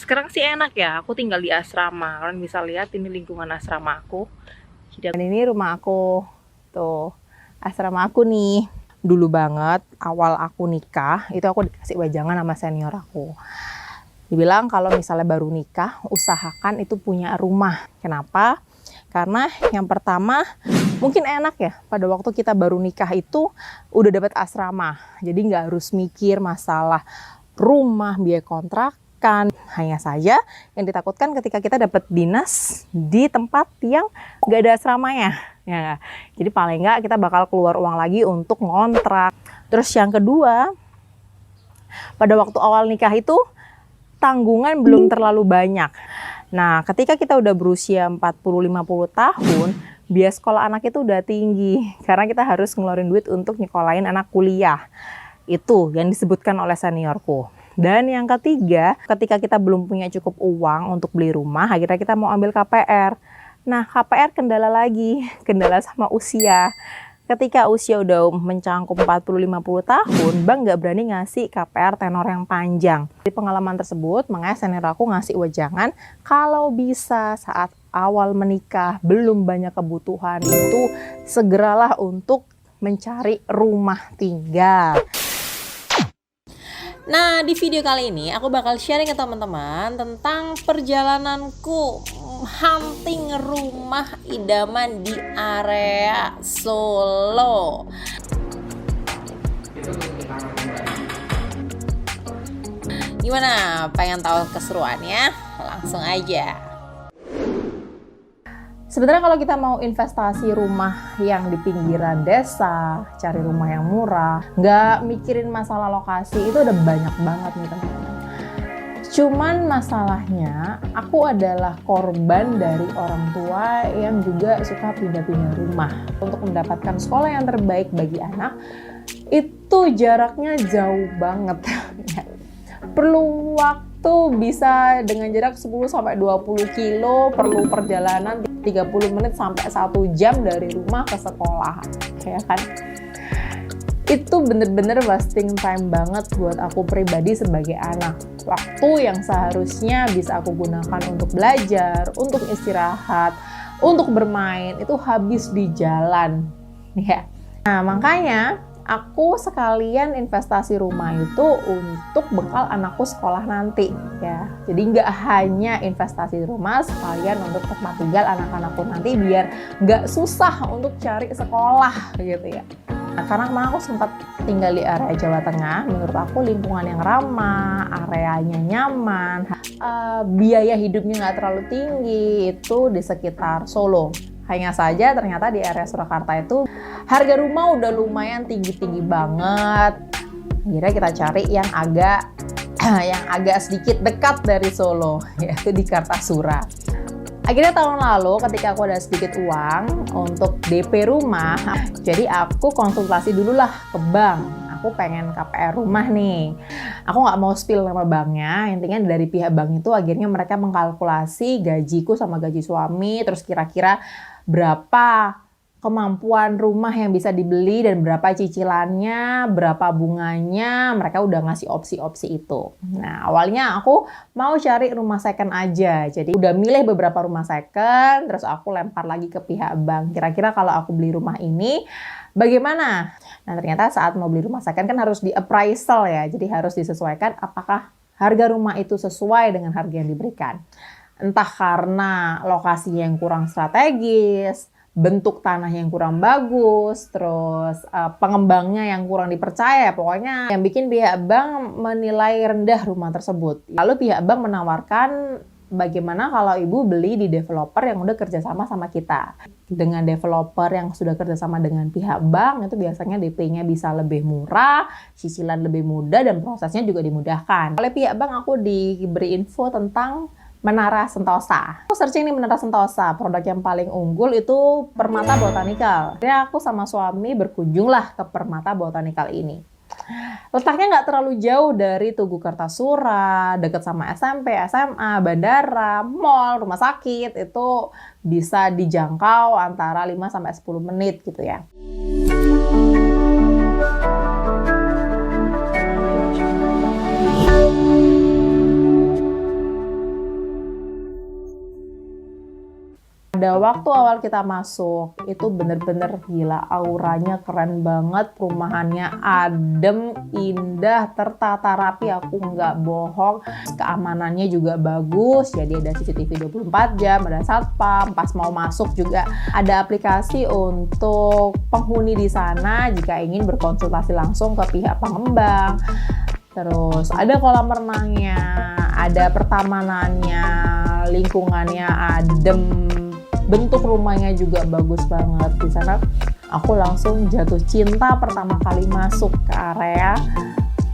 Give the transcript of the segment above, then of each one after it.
Sekarang sih enak ya, aku tinggal di asrama. Kalian bisa lihat ini lingkungan asrama aku. Dan ini rumah aku. Tuh, asrama aku nih. Dulu banget, awal aku nikah, itu aku dikasih wejangan sama senior aku. Dibilang kalau misalnya baru nikah, usahakan itu punya rumah. Kenapa? Karena yang pertama, mungkin enak ya, pada waktu kita baru nikah itu udah dapat asrama. Jadi nggak harus mikir masalah rumah, biaya kontrakan. Hanya saja yang ditakutkan ketika kita dapat dinas di tempat yang nggak ada asramanya. Ya, jadi paling nggak kita bakal keluar uang lagi untuk ngontrak. Terus yang kedua, pada waktu awal nikah itu tanggungan belum terlalu banyak. Nah, ketika kita udah berusia 40-50 tahun, biaya sekolah anak itu udah tinggi. Karena kita harus ngeluarin duit untuk nyekolahin anak kuliah. Itu yang disebutkan oleh seniorku. Dan yang ketiga, ketika kita belum punya cukup uang untuk beli rumah, akhirnya kita mau ambil KPR. Nah, KPR kendala lagi, kendala sama usia. Ketika usia udah mencangkup 40-50 tahun, bank nggak berani ngasih KPR tenor yang panjang. Di pengalaman tersebut, makanya senior aku ngasih wejangan, kalau bisa saat awal menikah, belum banyak kebutuhan, itu segeralah untuk mencari rumah tinggal. Nah, di video kali ini aku bakal sharing ke teman-teman tentang perjalananku hunting rumah idaman di area Solo. Gimana? Pengen tahu keseruannya? Langsung aja. Sebenarnya kalau kita mau investasi rumah yang di pinggiran desa, cari rumah yang murah, nggak mikirin masalah lokasi, itu udah banyak banget nih teman-teman. Cuman masalahnya, aku adalah korban dari orang tua yang juga suka pindah-pindah rumah. Untuk mendapatkan sekolah yang terbaik bagi anak, itu jaraknya jauh banget. Perlu waktu bisa dengan jarak 10-20 kilo, perlu perjalanan 30 menit sampai 1 jam dari rumah ke sekolah, ya kan? Itu bener-bener wasting time banget buat aku pribadi sebagai anak. Waktu yang seharusnya bisa aku gunakan untuk belajar, untuk istirahat, untuk bermain, itu habis di jalan, ya. Nah, makanya aku sekalian investasi rumah itu untuk bekal anakku sekolah nanti, ya. Jadi nggak hanya investasi rumah, sekalian untuk tempat tinggal anak-anakku nanti biar nggak susah untuk cari sekolah, gitu ya. Nah, karena kemarin aku sempat tinggal di area Jawa Tengah, menurut aku lingkungan yang ramah, areanya nyaman, biaya hidupnya nggak terlalu tinggi, itu di sekitar Solo. Hanya saja ternyata di area Surakarta itu harga rumah udah lumayan tinggi-tinggi banget. Akhirnya kita cari yang agak sedikit dekat dari Solo, yaitu di Kartasura. Akhirnya tahun lalu ketika aku ada sedikit uang untuk DP rumah, jadi aku konsultasi dulu lah ke bank. Aku pengen KPR rumah nih. Aku nggak mau spill nama banknya, intinya dari pihak bank itu akhirnya mereka mengkalkulasi gajiku sama gaji suami, terus kira-kira berapa kemampuan rumah yang bisa dibeli dan berapa cicilannya, berapa bunganya, mereka udah ngasih opsi-opsi itu. Nah, awalnya aku mau cari rumah second aja, jadi udah milih beberapa rumah second, terus aku lempar lagi ke pihak bank. Kira-kira kalau aku beli rumah ini, bagaimana? Nah, ternyata saat mau beli rumah second kan harus di appraisal ya, jadi harus disesuaikan apakah harga rumah itu sesuai dengan harga yang diberikan. Entah karena lokasinya yang kurang strategis, bentuk tanah yang kurang bagus, terus pengembangnya yang kurang dipercaya, pokoknya yang bikin pihak bank menilai rendah rumah tersebut. Lalu pihak bank menawarkan bagaimana kalau ibu beli di developer yang udah kerjasama sama kita. Dengan developer yang sudah kerjasama dengan pihak bank, itu biasanya DP-nya bisa lebih murah, cicilan lebih mudah, dan prosesnya juga dimudahkan. Oleh pihak bank aku diberi info tentang Menara Sentosa. Aku searching nih Menara Sentosa, produk yang paling unggul itu Permata Botanical. Jadi aku sama suami berkunjunglah ke Permata Botanical ini. Letaknya nggak terlalu jauh dari Tugu Kartasura, dekat sama SMP, SMA, bandara, mall, rumah sakit, itu bisa dijangkau antara 5-10 menit gitu ya. Pada waktu awal kita masuk, itu bener-bener gila, auranya keren banget, perumahannya adem, indah, tertata rapi, aku nggak bohong. Keamanannya juga bagus, jadi ada CCTV 24 jam, ada satpam, pas mau masuk juga ada aplikasi untuk penghuni di sana jika ingin berkonsultasi langsung ke pihak pengembang. Terus ada kolam renangnya, ada pertamanannya, lingkungannya adem. Bentuk rumahnya juga bagus banget. Di sana aku langsung jatuh cinta pertama kali masuk ke area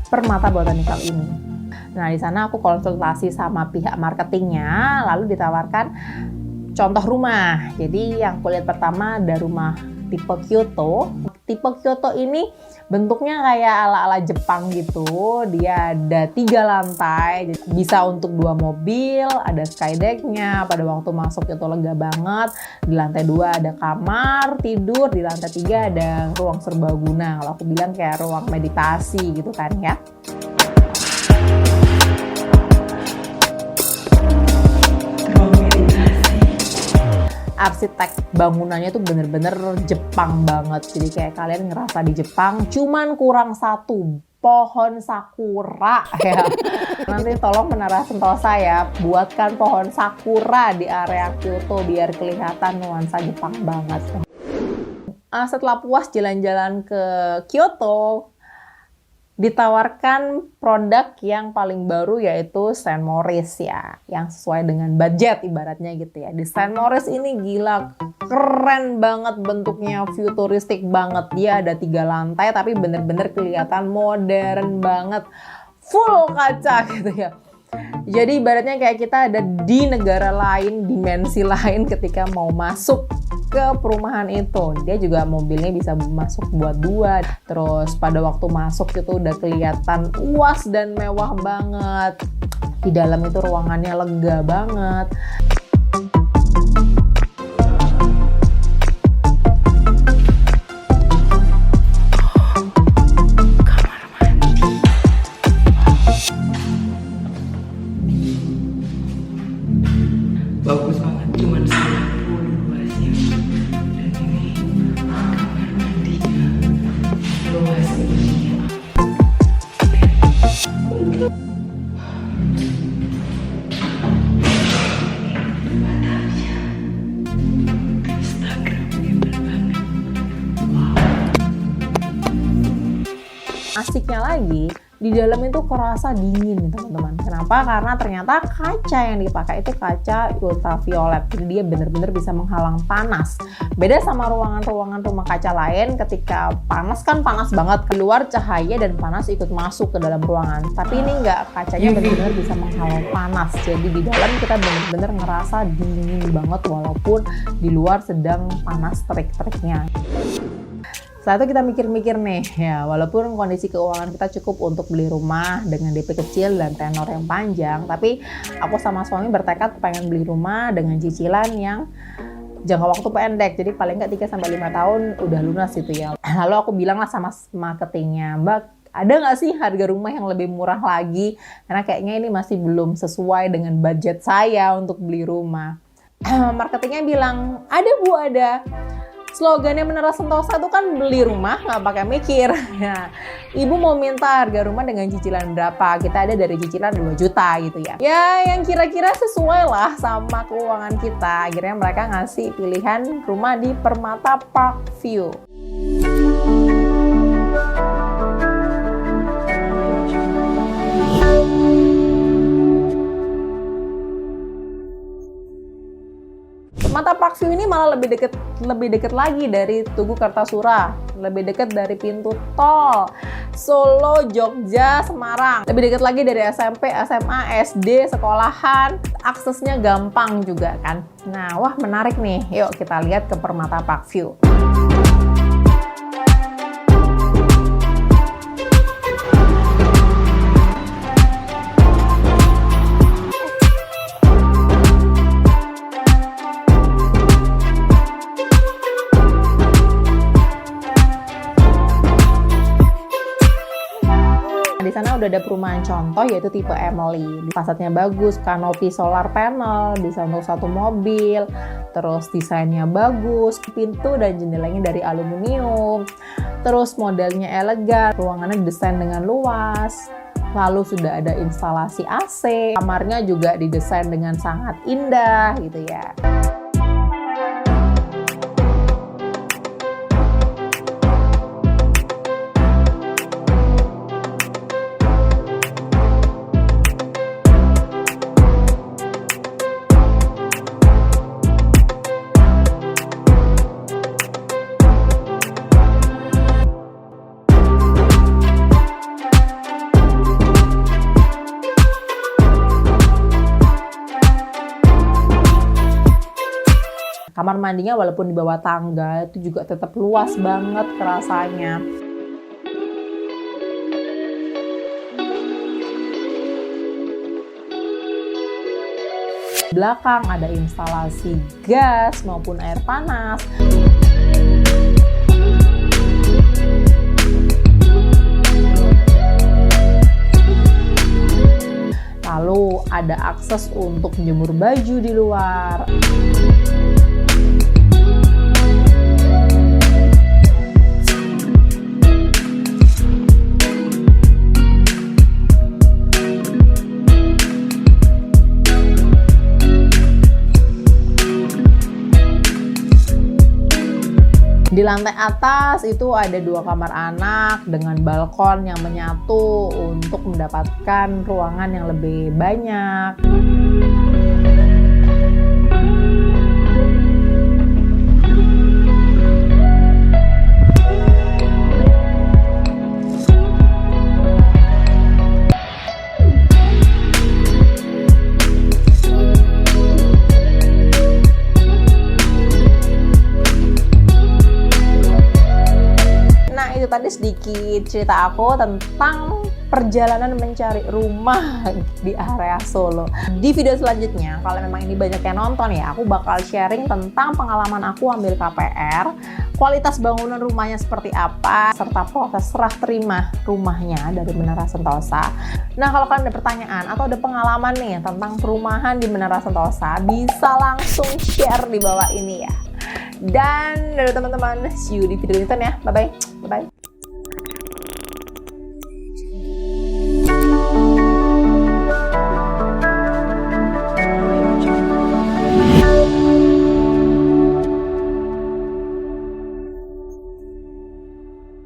Permata Botanical ini. Nah, di sana aku konsultasi sama pihak marketingnya, lalu ditawarkan contoh rumah. Jadi yang kulihat pertama ada rumah tipe Kyoto. Tipe Kyoto ini bentuknya kayak ala-ala Jepang gitu. Dia ada 3 lantai, bisa untuk 2 mobil, ada skydeck-nya. Pada waktu masuk itu lega banget. Di lantai 2 ada kamar tidur, di lantai 3 ada ruang serbaguna. Kalau aku bilang kayak ruang meditasi gitu kan ya. Arsitek bangunannya tuh bener-bener Jepang banget. Jadi kayak kalian ngerasa di Jepang, cuman kurang satu, pohon sakura ya. Nanti tolong Menara Sentosa ya, buatkan pohon sakura di area Kyoto biar kelihatan nuansa Jepang banget. Setelah puas jalan-jalan ke Kyoto, ditawarkan produk yang paling baru yaitu St. Moritz ya, yang sesuai dengan budget ibaratnya gitu ya. Di St. Moritz ini gila, keren banget bentuknya, futuristik banget. Dia ada 3 lantai tapi bener-bener kelihatan modern banget, full kaca gitu ya. Jadi ibaratnya kayak kita ada di negara lain, dimensi lain ketika mau masuk ke perumahan itu. Dia juga mobilnya bisa masuk buat 2. Terus pada waktu masuk itu udah kelihatan luas dan mewah banget. Di dalam itu ruangannya lega banget. Bagus banget, cuman 90 luasnya. Dan ini kamar mandinya, luasnya. Instagramable banget. Asiknya lagi, di dalam itu kerasa dingin nih teman-teman. Kenapa? Karena ternyata kaca yang dipakai itu kaca ultraviolet. Jadi dia benar-benar bisa menghalang panas. Beda sama ruangan-ruangan rumah kaca lain, ketika panas kan panas banget. Keluar cahaya dan panas ikut masuk ke dalam ruangan. Tapi ini enggak, kacanya benar-benar bisa menghalang panas. Jadi di dalam kita benar-benar ngerasa dingin banget walaupun di luar sedang panas terik-teriknya. Setelah itu kita mikir-mikir nih, ya walaupun kondisi keuangan kita cukup untuk beli rumah dengan DP kecil dan tenor yang panjang, tapi aku sama suami bertekad pengen beli rumah dengan cicilan yang jangka waktu pendek, jadi paling nggak 3-5 tahun udah lunas gitu ya. Lalu aku bilang lah sama marketingnya, Mbak, ada nggak sih harga rumah yang lebih murah lagi? Karena kayaknya ini masih belum sesuai dengan budget saya untuk beli rumah. Marketingnya bilang, ada Bu, ada. Slogannya Menara Sentosa itu kan beli rumah nggak pakai mikir. Nah, Ibu mau minta harga rumah dengan cicilan berapa? Kita ada dari cicilan 2 juta gitu ya. Ya yang kira-kira sesuai lah sama keuangan kita. Akhirnya mereka ngasih pilihan rumah di Permata Parkview. Permata Parkview ini malah lebih dekat lagi dari Tugu Kartasura, lebih dekat dari pintu tol Solo, Jogja, Semarang, lebih dekat lagi dari SMP, SMA, SD, sekolahan, aksesnya gampang juga kan. Nah, wah menarik nih. Yuk kita lihat ke Permata Parkview. Di sana udah ada perumahan contoh yaitu tipe Emily. Fasadnya bagus, kanopi solar panel, bisa untuk satu mobil, terus desainnya bagus, pintu dan jendelanya dari aluminium, terus modelnya elegan, ruangannya didesain dengan luas. Lalu sudah ada instalasi AC, kamarnya juga didesain dengan sangat indah gitu ya. Kamar mandinya walaupun di bawah tangga itu juga tetap luas banget kerasanya. Belakang ada instalasi gas maupun air panas. Lalu ada akses untuk menjemur baju di luar. Di lantai atas itu ada 2 kamar anak dengan balkon yang menyatu untuk mendapatkan ruangan yang lebih banyak. Itu tadi sedikit cerita aku tentang perjalanan mencari rumah di area Solo. Di video selanjutnya, kalau memang ini banyak yang nonton ya, aku bakal sharing tentang pengalaman aku ambil KPR, kualitas bangunan rumahnya seperti apa, serta proses serah terima rumahnya dari Menara Sentosa. Nah, kalau kalian ada pertanyaan atau ada pengalaman nih tentang perumahan di Menara Sentosa, bisa langsung share di bawah ini ya. Dan dari teman-teman, see you di video selanjutnya ya. Bye-bye. Bye-bye.